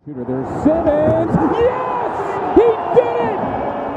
Shooter, there's Simmons. Yes! He did it!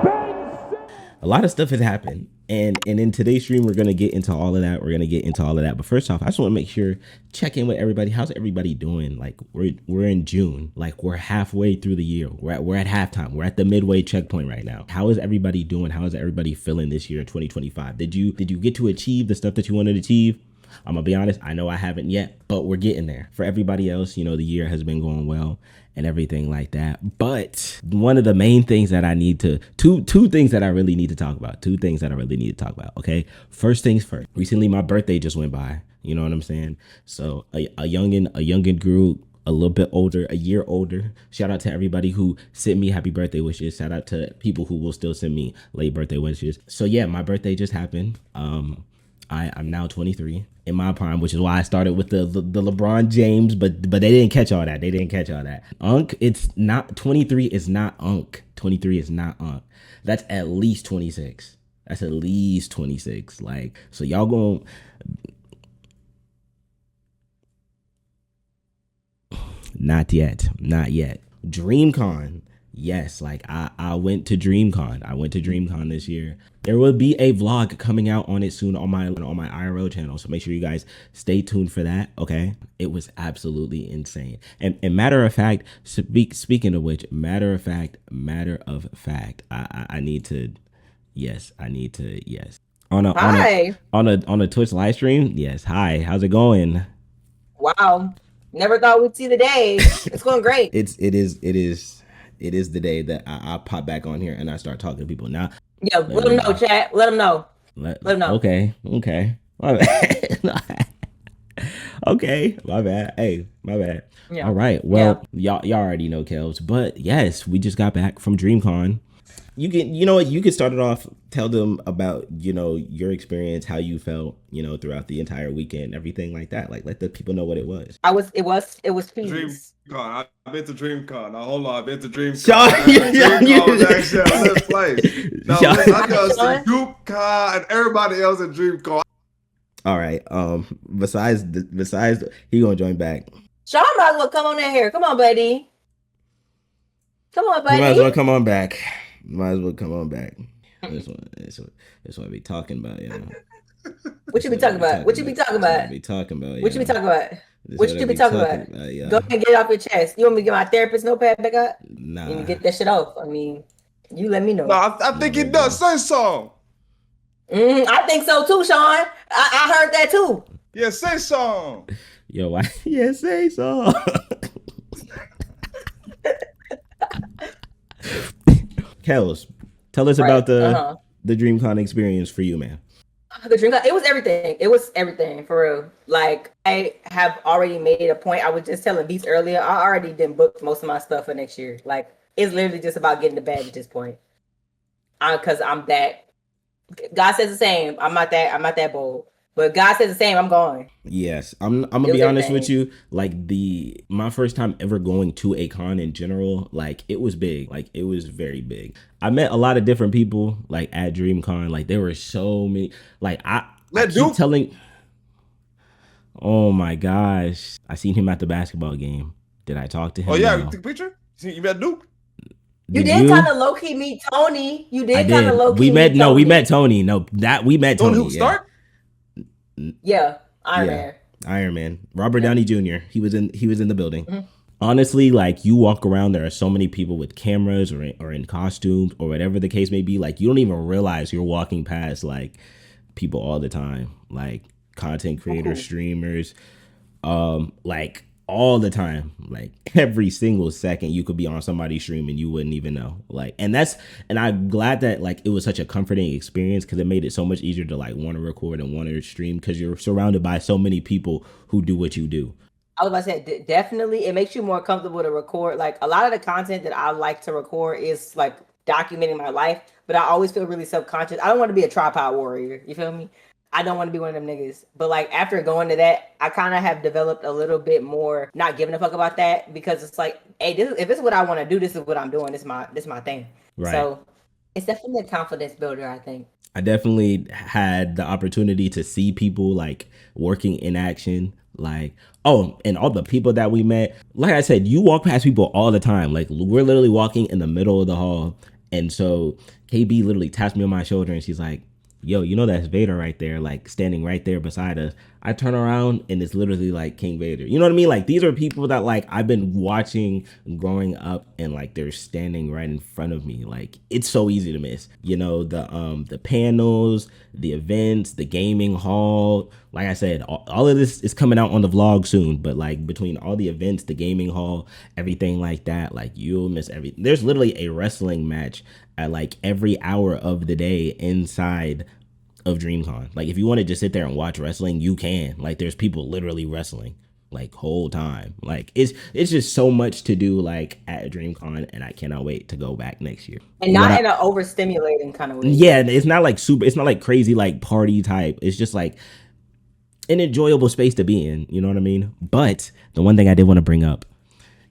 Ben Simmons! A lot of stuff has happened. And in today's stream, we're gonna get into all of that. We're gonna get into all of that. But first off, I just want to make sure, check in with everybody. How's everybody doing? Like we're in June. Like we're halfway through the year. We're at halftime. We're at the midway checkpoint right now. How is everybody doing? How is everybody feeling this year in 2025? Did you get to achieve the stuff that you wanted to achieve? I'm gonna be honest, I know I haven't yet, but we're getting there. For everybody else, you know, the year has been going well and everything like that. But one of the main things that I need to two things that I really need to talk about. Two things that I really need to talk about. Okay. First things first. Recently my birthday just went by. You know what I'm saying? So a youngin grew a little bit older, a year older. Shout out to everybody who sent me happy birthday wishes. Shout out to people who will still send me late birthday wishes. So yeah, my birthday just happened. I'm now 23 in my prime, which is why I started with the LeBron James, but they didn't catch all that. They didn't catch all that. Unk, it's not 23 is not Unk. 23 is not Unk. That's at least 26. That's at least 26. Like, so y'all going not yet. Not yet. DreamCon. Yes, like I went to DreamCon. I went to DreamCon this year. There will be a vlog coming out on it soon on my IRL channel. So make sure you guys stay tuned for that. Okay. It was absolutely insane. And matter of fact, speaking of which, matter of fact, I need to, yes, yes. Hi. On a Twitch live stream. Yes. Hi. How's it going? Wow. Never thought we'd see the day. It's going great. It is the day that I pop back on here and I start talking to people. Now, Yeah, let them know, chat. Let them know. let them know. Okay. My bad. Okay, my bad. Hey, my bad. Yeah. All right. Well, y'all already know Kels, but yes, we just got back from DreamCon. You know what, you can start it off, tell them about, you know, your experience, how you felt, you know, throughout the entire weekend, everything like that. Like, let the people know what it was. It was peace. DreamCon. I've been to DreamCon. Now, hold on. I've been to DreamCon. Sean, DreamCon was actually a lit place. No, Sean. I just see DukeCon and everybody else at DreamCon. All right. Besides, he gonna join back. Sean might as well come on in here. Come on, buddy. Come on, buddy. You might as well come on back. That's what I be talking about, you know. What you be talking about? What you be talking about? What you be talking about? What you be talking about? What you be talking about? Go ahead and get it off your chest. You want me to get my therapist notepad back up? Nah. You get that shit off. I mean, you let me know. No, I think it does. Say song. I think so too, Sean. I heard that too. Yeah, say song. Yo, why? Yeah, say so. Kels, tell us about the DreamCon experience for you, man. The DreamCon, it was everything. It was everything for real. Like, I have already made a point. I was just telling Beats earlier. I already done booked most of my stuff for next year. Like, it's literally just about getting the bag at this point. Because I'm that. God says the same. I'm not that bold. But God says the same. I'm going. Yes, I'm gonna be honest with you. Like my first time ever going to a con in general, like it was big. Like it was very big. I met a lot of different people like at DreamCon. Like there were so many. Like I keep telling. Oh my gosh, I seen him at the basketball game. Did I talk to him? Oh yeah, No. you took a picture? You met Duke? You did kind of low key meet Tony. You did kind of low key. We met Tony. No, that we met Tony. Who start? Yeah, Iron Man. Robert Downey Jr. He was in the building. Mm-hmm. Honestly, like you walk around, there are so many people with cameras or in costumes or whatever the case may be. Like you don't even realize you're walking past like people all the time, like content creators, streamers, like all the time, like every single second you could be on somebody's stream and you wouldn't even know. Like, and I'm glad that like it was such a comforting experience because it made it so much easier to like want to record and want to stream because you're surrounded by so many people who do what you do. I was about to say, definitely it makes you more comfortable to record. Like a lot of the content that I like to record is like documenting my life, but I always feel really subconscious. I don't want to be a tripod warrior. You feel me? I don't want to be one of them niggas. But like after going to that, I kind of have developed a little bit more not giving a fuck about that because it's like, hey, if this is what I want to do, this is what I'm doing. This is my thing. Right. So it's definitely a confidence builder, I think. I definitely had the opportunity to see people like working in action. Like, oh, and all the people that we met. Like I said, you walk past people all the time. Like, we're literally walking in the middle of the hall. And so KB literally taps me on my shoulder and she's like, yo, you know that's Vader right there, like standing right there beside us. I turn around and it's literally like King Vader. You know what I mean? Like, these are people that like I've been watching growing up and like they're standing right in front of me. Like, it's so easy to miss. You know, the panels, the events, the gaming hall. Like I said, all of this is coming out on the vlog soon, but like between all the events, the gaming hall, everything like that, like you'll miss everything. There's literally a wrestling match at like every hour of the day inside of DreamCon. Like, if you want to just sit there and watch wrestling, you can. Like, there's people literally wrestling like whole time. Like, it's just so much to do like at DreamCon, and I cannot wait to go back next year. And not in an overstimulating kind of way. Yeah, it's not like super. It's not like crazy like party type. It's just like an enjoyable space to be in. You know what I mean? But the one thing I did want to bring up,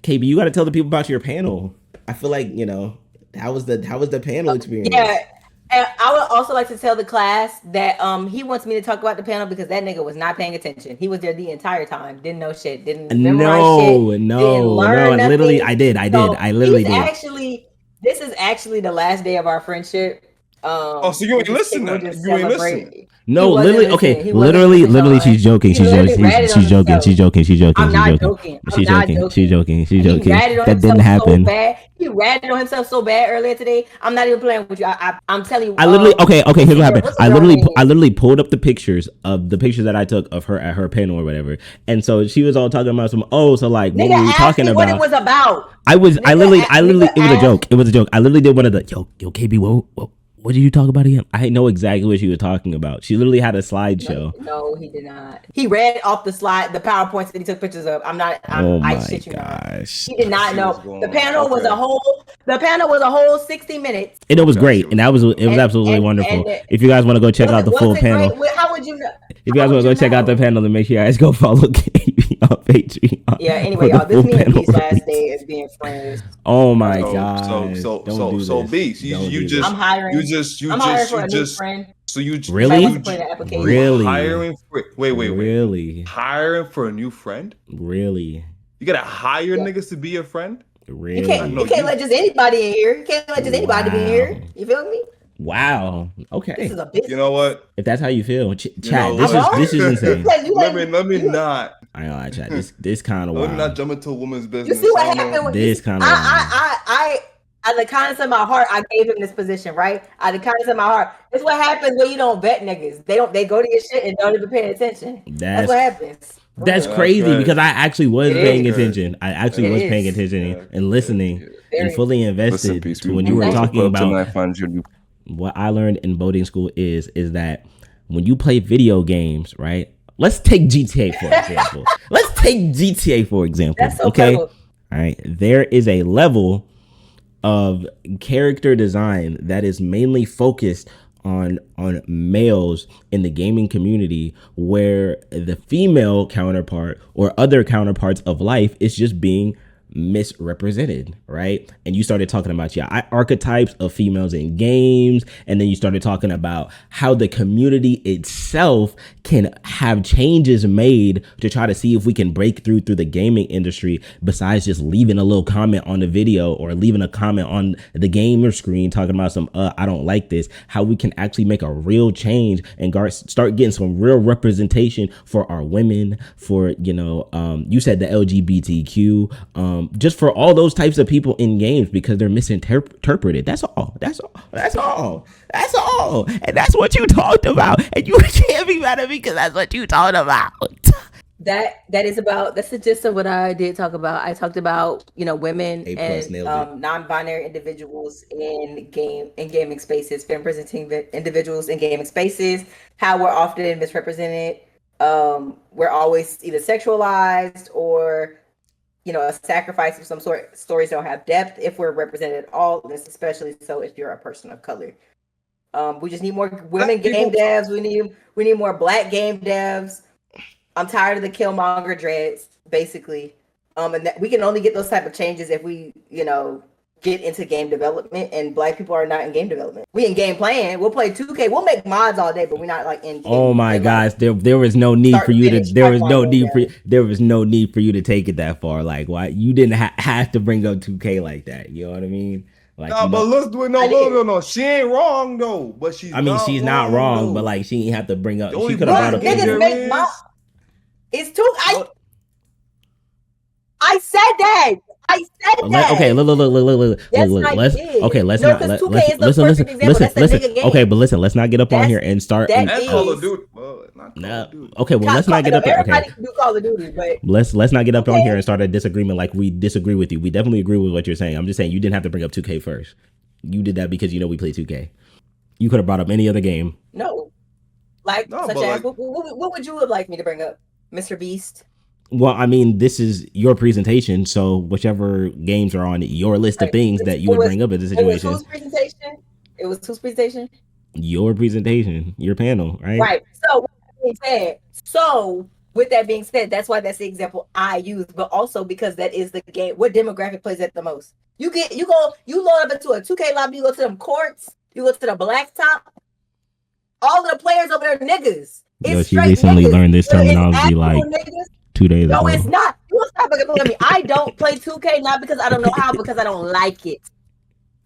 KB, you got to tell the people about your panel. I feel like, you know, how was the panel experience? Yeah. And I would also like to tell the class that he wants me to talk about the panel because that nigga was not paying attention. He was there the entire time, didn't know shit, didn't memorize shit, no. nothing. Literally, I did. I literally did. This is actually the last day of our friendship. So you ain't listening. You ain't listening. No, literally, okay. Literally, she's joking. She's joking. She's joking. I'm not joking. She's joking. That didn't happen. He ratted on himself so bad earlier today. I'm not even playing with you. I'm telling you. I literally, okay. Here's what happened. I literally pulled up the pictures that I took of her at her panel or whatever, and so she was all talking about so like what were we talking about? What it was about? I literally, it was a joke. It was a joke. I literally did one of the yo KB. What did you talk about again? I know exactly what she was talking about. She literally had a slideshow. No, he did not. He read off the slide, the PowerPoints that he took pictures of. I shit you not. He did not know. The panel was a whole 60 minutes. And it was great. And it was absolutely wonderful. If you guys want to go check out the full panel. How would you know? If you guys want to go check out the panel, then make sure you guys go follow KB on Patreon. Yeah, anyway, y'all, this is me and B's last day as being friends. Oh my God. So B, I'm hiring. I'm hiring for a new friend. So you really hiring for really hiring for a new friend? Really? You gotta hire niggas to be your friend? Really? You can't let just anybody in here. You can't let just anybody be in here. You feel me? Wow. Okay. This is a business. You know what? If that's how you feel, chat. This is insane. Let me not. I know, I chat. This kind of wild. Let me not jump into a woman's business. You see what happened with this kind of. I out of the kindness of my heart, I gave him this position, right? Out of the kindness of my heart. It's what happens when you don't vet niggas. They go to your shit and don't even pay attention. That's what happens. That's crazy because I actually was paying attention. I actually was paying attention and listening and fully invested to when you were talking about what I learned in boating school is that when you play video games, right? Let's take GTA for example. That's so okay. cool. All right. There is a level of character design that is mainly focused on males in the gaming community, where the female counterpart or other counterparts of life is just being misrepresented, right? And you started talking about archetypes of females in games, and then you started talking about how the community itself can have changes made to try to see if we can break through the gaming industry, besides just leaving a little comment on the video or leaving a comment on the gamer screen talking about some I don't like this. How we can actually make a real change and start getting some real representation for our women, for you said the LGBTQ, just for all those types of people in games, because they're misinterpreted. That's all. And that's what you talked about. And you can't be mad at me because that's what you talked about. That's the gist of what I did talk about. I talked about, women and non-binary individuals in gaming spaces, been presenting the individuals in gaming spaces, how we're often misrepresented. We're always either sexualized or a sacrifice of some sort. Stories don't have depth if we're represented at all. This especially so if you're a person of color. We just need more women game devs. We need more Black game devs. I'm tired of the Killmonger dreads, basically. And that we can only get those type of changes if we, get into game development, and black people are not in game development. We in game playing. We'll play 2K. We'll make mods all day, but we're not like in. Oh my gosh, there was no need for you to. There was no need for you to take it that far. Like, why you didn't have to bring up 2K like that? You know what I mean? Like, no, but let's do it. No. She ain't wrong though. But she's. I mean, she's not wrong, but like, she didn't have to bring up. She could have brought up. Niggas make mods. It's too. I said that. I said that. Okay, look. Yes, let's listen. Okay, but listen, let's not get up on here and start. That's Call of Duty. Okay, well, let's not get up. Everybody can do Call of Duty, but let's not get up on here and start a disagreement like we disagree with you. We definitely agree with what you're saying. I'm just saying you didn't have to bring up 2K first. You did that because we play 2K. You could have brought up any other game. No, such as what would you have liked me to bring up, Mr. Beast? Well, I mean, this is your presentation, so whichever games are on your list of things that you would bring up in the situation. It was whose presentation? It was whose presentation? Your presentation, your panel, right? Right. So with that being said, that's why that's the example I use, but also because that is the game. What demographic plays that the most? You load up into a 2K lobby, you go to them courts, you go to the blacktop. All of the players over there niggas. She recently learned this terminology like 2 days ago. No, it's not. You stop looking at me. I don't play 2K not because I don't know how, because I don't like it.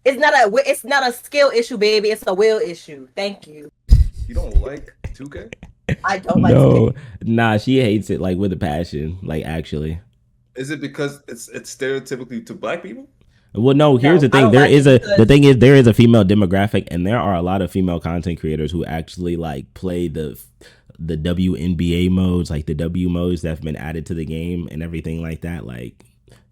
It's not a skill issue, baby. It's a will issue. Thank you. You don't like 2K? I don't like 2K. Nah, she hates it like with a passion. Like, actually. Is it because it's stereotypically to black people? Well, no. Here's the thing. There is a female demographic, and there are a lot of female content creators who actually like play the WNBA modes, like the W modes that have been added to the game and everything like that. Like,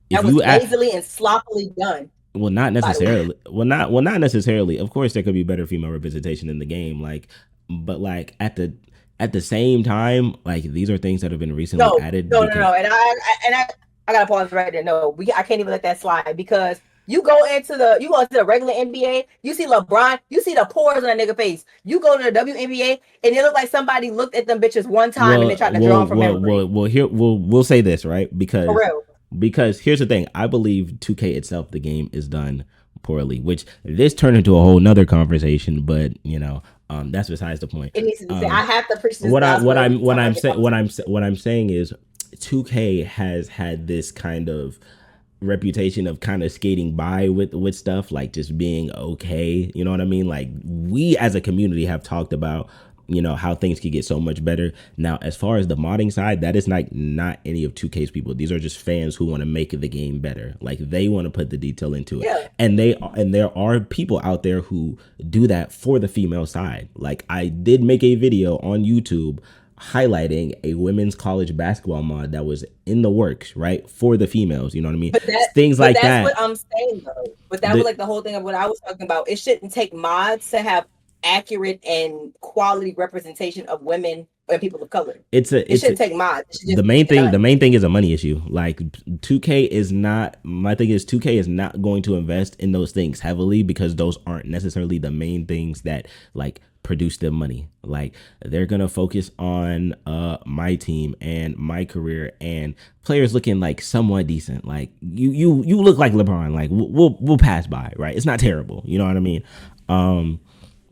that was lazily and sloppily done. Well, not necessarily. Well, not necessarily. Of course, there could be better female representation in the game. Like, but like at the same time, like these are things that have been recently added. No. And I gotta pause right there. No, I can't even let that slide, because you go into the regular NBA, you see LeBron, you see the pores on that nigga face. You go to the WNBA, and it look like somebody looked at them bitches one time and they tried to draw them from memory. We'll say this, right? Because for real. Because here's the thing, I believe 2K itself, the game, is done poorly, which this turned into a whole nother conversation, but that's besides the point. It needs to be said. I have to preach this. What I'm saying is 2K has had this kind of reputation of kind of skating by with stuff, like just being okay. You know what I mean? Like, we as a community have talked about how things could get so much better. Now, as far as the modding side, that is not any of 2K's people. These are just fans who want to make the game better. Like, they want to put the detail into it. Yeah. And there are people out there who do that for the female side. Like, I did make a video on YouTube highlighting a women's college basketball mod that was in the works, right, for the females. You know what I mean? Things like that. That's what I'm saying, though. But that was like the whole thing of what I was talking about. It shouldn't take mods to have accurate and quality representation of women and people of color. It shouldn't take mods. The main thing is a money issue. Like, 2K is not. My thing is 2K is not going to invest in those things heavily, because those aren't necessarily the main things that like produce them money. Like, they're gonna focus on my team and my career and players looking like somewhat decent. Like, you look like LeBron. Like, we'll pass by, right? It's not terrible. You know what I mean?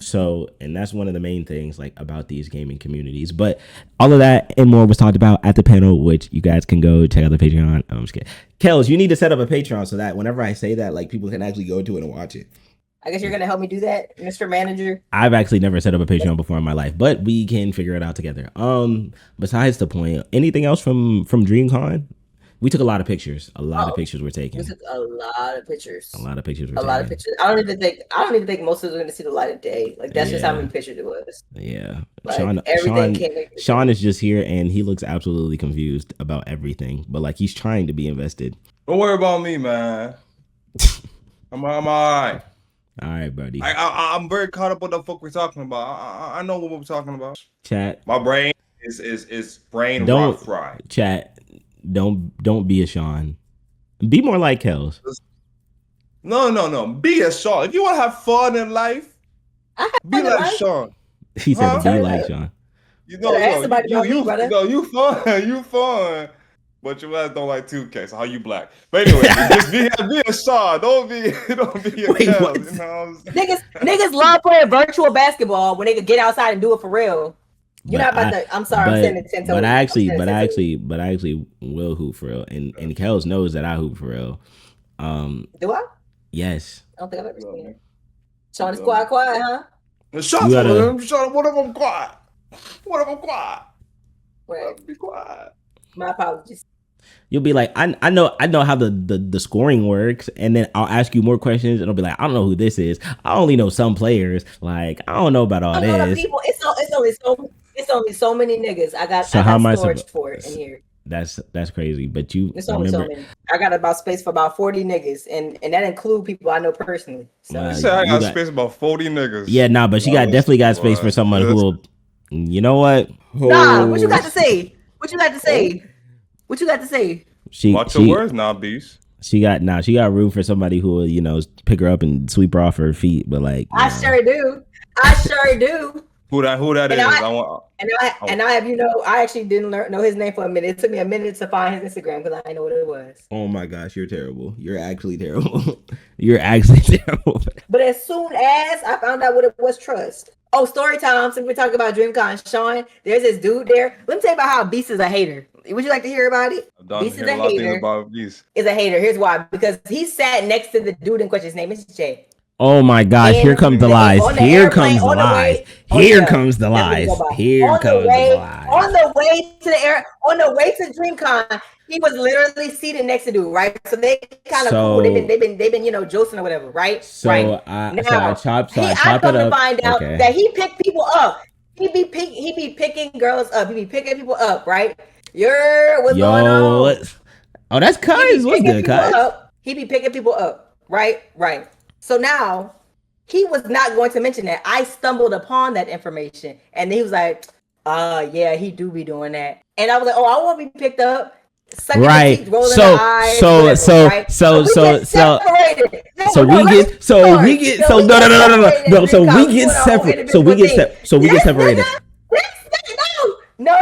So, and that's one of the main things like about these gaming communities. But all of that and more was talked about at the panel, which you guys can go check out the Patreon. I'm just kidding. Kels, you need to set up a Patreon so that whenever I say that, like, people can actually go to it and watch it. I guess you're gonna help me do that, Mr. Manager. I've actually never set up a Patreon before in my life, but we can figure it out together. Besides the point, anything else from DreamCon? We took a lot of pictures. A lot of pictures were taken. We took a lot of pictures. A lot of pictures were taken. A lot of pictures. I don't even think most of them are gonna see the light of day. Like, that's just how many pictures it was. Yeah. Like, Sean is just here and he looks absolutely confused about everything, but like, he's trying to be invested. Don't worry about me, man. I'm all right. All right, buddy. I'm very caught up with the fuck we're talking about. I know what we're talking about. Chat. My brain is brain rock fried. Chat. Don't be a Sean. Be more like Kels. No. Be a Sean. If you want to have fun in life, be like Sean. He said, "Be like Sean." You fun. You fun. But your ass don't like 2K, so how you black? But anyway, just be a Shaw. Don't be a Wait, Kel, what? you know what I'm saying? Niggas love playing virtual basketball when they could get outside and do it for real. You're not about to. I'm sorry, I'm saying it 10 toes. But I actually will hoop for real, and Kels knows that I hoop for real. Do I? Yes. I don't think I've ever seen it. Sean is quiet, huh? Shut You gotta- up, shut up. One of them quiet. One of them quiet. Right. Be quiet. My apologies. You'll be like, I know how the scoring works, and then I'll ask you more questions, and I'll be like, I don't know who this is. I only know some players. Like, I don't know about all A lot of this. people. It's only so many niggas. I got storage for it in here. That's crazy. But you It's only so many. I got about space for about 40 niggas, and that include people I know personally. So Wow. You said I You got got- space about 40 niggas. Yeah, nah, but she definitely got space for someone who will. You know what? nah, what you got to say? What you got to say? What you got to say? Watch your words now, beast. She got room for somebody who will, pick her up and sweep her off her feet. But like, I sure do. I sure do. Who that is? And I have, I actually didn't know his name for a minute. It took me a minute to find his Instagram because I didn't know what it was. Oh my gosh, you're terrible. You're actually terrible. You're actually terrible. But as soon as I found out what it was, trust. Oh, story time. Since we're talking about DreamCon, Sean, there's this dude there. Let me tell you about how Beast is a hater. Would you like to hear about it? Beast is a hater. About Beast. Is a hater. Here's why. Because he sat next to the dude in question. His name is Jay. Oh my gosh, here comes the lies. Here comes the On the lies. way- Here yeah, comes the that's what lies. we go by. Here On comes the way- the lies. On the way to DreamCon, he was literally seated next to dude, right? So they kind of So- cool. They've been josting or whatever, right? So right. I Now, chop I it come to up. find out Okay. that he picked people up. He be picking girls up. He be picking people up, right? What's going on? what- Oh, that's Cuz. What's good, Cuz? He be picking people up, right? Right. So now he was not going to mention that. I stumbled upon that information, and he was like, yeah, he do be doing that." And I was like, "Oh, I want to be picked up." Sucking Right. the teeth, rolling So- the eyes, so- whatever, so- right? so- we so- get so- separated. No, So no, we let get me so start. we get So so we no get no separated no in so we DreamCon. get Hold on, separate wait, so we get thing. so we get Yes, separated. No.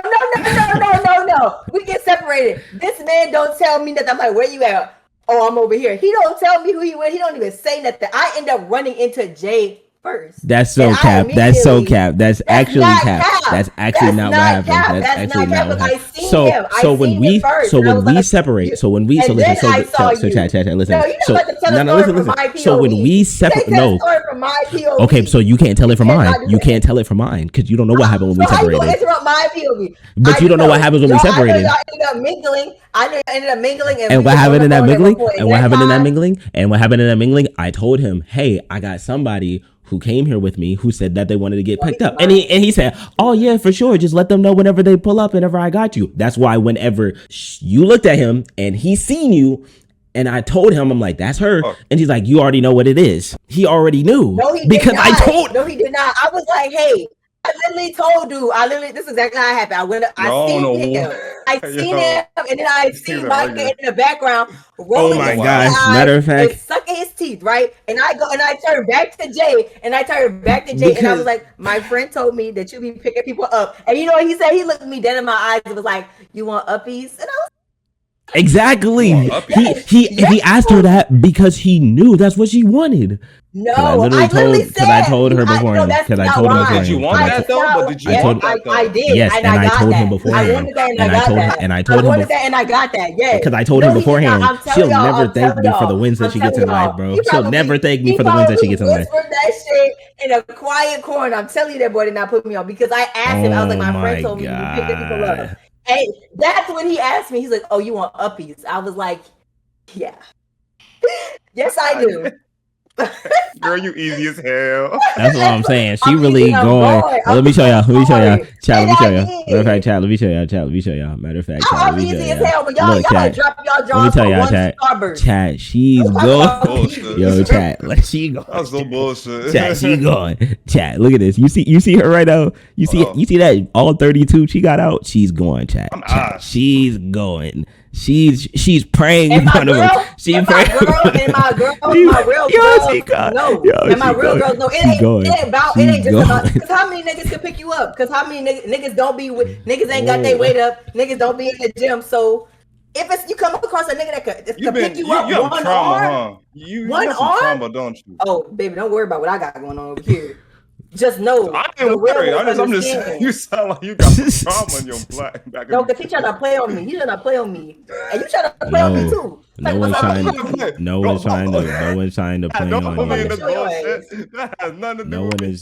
We get separated. This man don't tell me nothing. I'm like, "Where you at?" "Oh, I'm over here." He don't tell me who he went. He don't even say nothing. I end up running into Jay first. That's so And I cap. That's so immediately- cap. That's actually not cap. cap. That's actually That's not what not happened. cap. That's That's actually not not cap, what but I happened. seen So him. I so when seen we him first, so and I when was we like, separate so when we so and listen then so I saw so you. chat listen No, you're so not about to tell the no story listen from my so when POV. we You separate can't tell no the story from my POV. okay so you can't tell it from You mine cannot do you that. can't tell it from mine because you don't know what happened when we So how you gonna separated interrupt my POV? but you don't know what happens when we I know separated. y'all ended up mingling. I know y'all ended up mingling. And we what was happened on in the that phone at mingling? one point. And what happened in that mingling? And what happened in that mingling? I told him, "Hey, I got somebody who came here with me who said that they wanted to get picked up." And he said, "Oh yeah, for sure. Just let them know whenever they pull up, whenever I got you." That's why whenever you looked at him and he seen you, and I told him, I'm like, "That's her," and he's like, "You already know what it is." He already knew No, he because did not. I told. No, he did not. I was like, "Hey." I literally told you. This is exactly how it happened. I went up, I seen him, and then I seen Micah in the background rolling my his gosh. eyes Matter of fact- and sucking his teeth, right? And I turned back to Jay, and I Because- was like, "My friend told me that you be picking people up." And you know what he said? He looked me dead in my eyes and was like, "You want uppies?" And I was Exactly. Well, He asked her that because he knew that's what she wanted. no, I literally told her beforehand. Because I told her beforehand. Did you want Because I that though? But did you I want told- that though? I did. Yes, and I got told him that. beforehand. I wanted that, and And I I got told- that. and I told him wanted bef- that, and I got that. Yeah, Because I told him he did beforehand, not. I'm telling she'll y'all, never I'm thank me telling for the y'all. wins that I'm she gets in telling life, y'all. bro. He She'll never thank me he for the wins that she gets in probably life. whispered that shit in a quiet corner. I'm telling you, that boy did not put me on because I asked him. I was like, Oh "My friend my told me you picked the people God. up." And that's when he asked me. He's like, "Oh, you want uppies?" I was like, "Yeah, yes, I do." Girl, you easy as hell. That's what I'm saying. She I'm really easy, I'm going. going. Let me show y'all. Let me show y'all. going. Chat. Let me And show I y'all. did. Matter of fact, chat. Let me show y'all. Chat. Let me show y'all. Matter of fact, chat. Let I'm me easy show as hell, y'all. but y'all Look, gotta chat. drop y'all Let me jaws tell for y'all, one chat. Starburst. Chat. She's Talk going. about Bullshit. Yo, chat. Let she go. That's so bullshit. Chat, she going. Chat, look at this. You see her right now. You see that all 32 she got out. She's going. Chat. I'm Chat. ass. She's going. She's praying And in my front of girl, her. She's and praying. my girls, my real Yo, girls, she got- no, yo, and my she real going. girls, no. It She ain't, going. it ain't about, She it ain't just about. going. Because how many niggas can pick you up? Because how many niggas don't be with niggas ain't got their weight up. Niggas don't be in the gym, so if it's you come across a nigga that could You pick you up have one trauma, arm, huh? You one have some arm? trauma, don't you? Oh, baby, don't worry about what I got going on over here. Just know. I didn't worry. I'm just saying, you sound like you got some trauma in your back. No, because he trying to play on me. He trying to play on me, and you trying to play on me too. No one's trying to play on you. That has nothing to do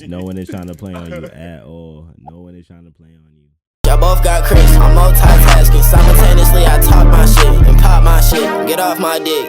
No with one is trying to play on you at all. No one is trying to play on you. Y'all both got Chris. I'm multitasking. Simultaneously, I talk my shit and pop my shit. Get off my dick.